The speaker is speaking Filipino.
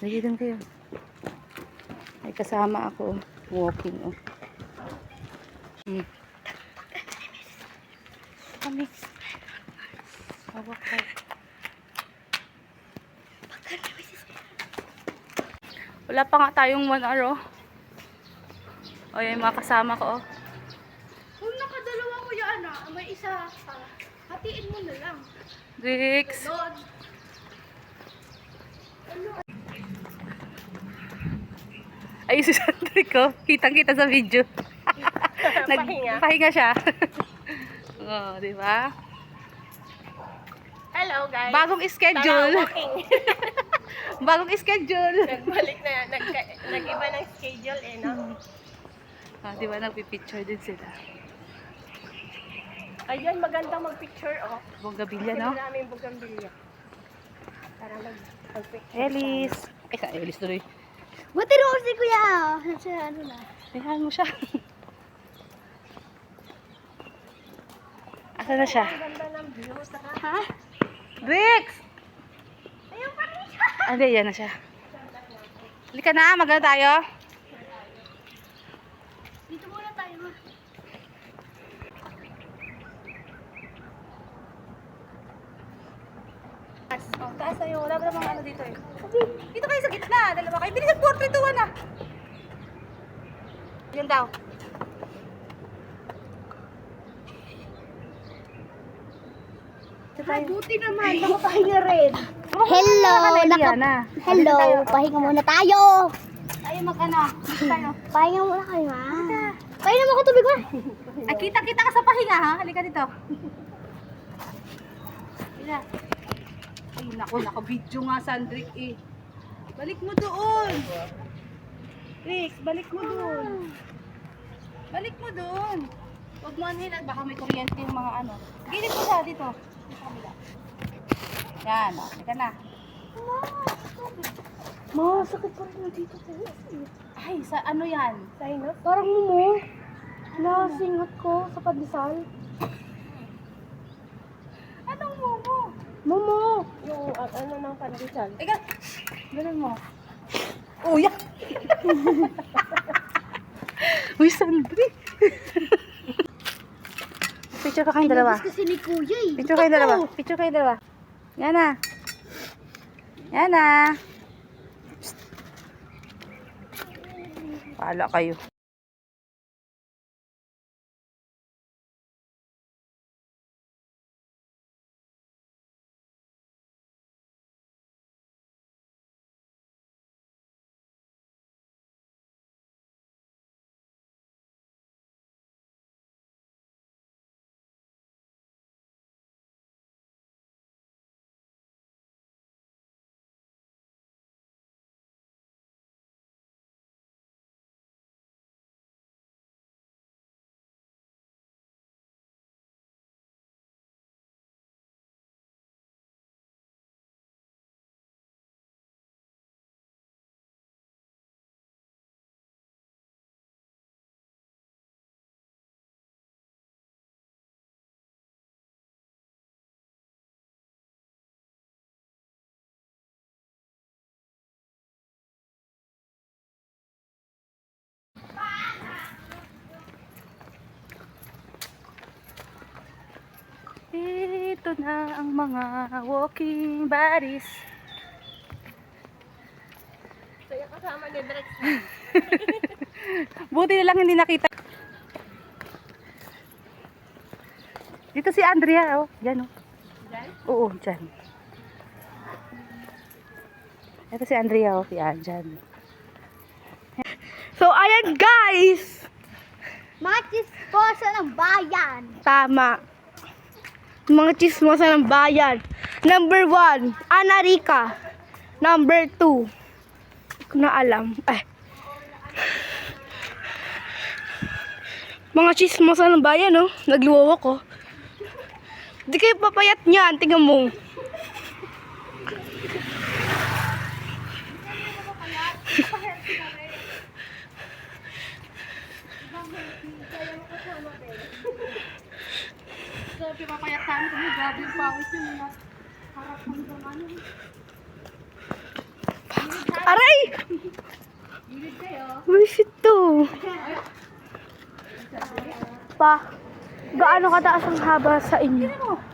Sige dun kayo. May kasama ako. Walking, oh. Kami. Hawak tayo. Wala pa nga tayong 1 hour, oh. O, yung mga kasama ko, oh. Kung nakadalawa ko yan, may isa pa. Hatiin mo na lang. Rix. Doon. Ayun si Sandrick, oh. Kitang-kita sa video. Pahinga siya. Oh, di ba? Hello guys. Bagong schedule. Bagong schedule. Nagbalik na yan. Nag-iba ng schedule eh, no? Ah, di ba nagpipicture din sila? Ayun, magandang mag-picture, oh. Bonggabilya, no? Ito namin bugambilya. Para mag-picture. Elis. Ay, sa Elis tuloy. Buti rin si kuya. Sa ano na. Ayan mo siya. Asa na siya? Ang ganda ng view. Ha? Rix! Ayun pa rin siya. Ande, yan na siya. Halika na, magana tayo. Dito muna tayo, ma. Oh, taas tayo. Wala ba namang ano dito eh. Dito kayo sa gitna. Dalawa kayo. Bilis ang portrait to na. Yan daw. Ay, buti naman. Nakapahinga rin. Hello, Hello, pahinga muna tayo. Tayo mag-ano. Dito tayo. Pahinga muna kayo, ha? Pahinga mo ko tubig, ha? Ay, kita-kita ka sa pahinga ha. Halika dito. Halika. Ay, naku, naka-video nga Sandrick eh. Balik mo doon. Rix, balik mo doon. Balik mo doon. Huwag mo anuhin at baka may kuryente yung mga ano. Gilid mo siya dito. Dito sa kabila. Yan, o. Halika na. Ma, sakit pa rin na dito. Ay, sa ano yan? Sinus? Parang mo. Nasingat ko sa pandesal. Anong momo? Momo! Yung ano ng pandesal. Ika, ganun mo. Oh, yan. Uy, Sandrick. Picture ka kayong dalawa. Kasi ni kuya eh. Picture kayong dalawa. Picture kayong dalawa. Yan na. Yan na. Psst. Paala kayo. Ito na ang mga walking buddies. So yung kasama ni Drex. Buti na lang hindi nakita. Dito si Andrea, oh. Diyan, oh. Diyan? Oo, dyan. Ito si Andrea, oh. Yan, dyan. So, ayan guys! Mga chismosa ng bayan. Tama. Mga chismosa ng bayan. Number 1, Ana Rica. Number 2, hindi ko na alam. Mga chismosa ng bayan, oh. Nagluwawak ko. Di kayo papayat niyan. Tingnan mo. Sabi papayat kami kung grabe yung pawis yung mga harap ng ano. Aray! Gilid kayo. Bullshit to. Pa, gaano kataas ang haba sa inyo? Tingnan mo.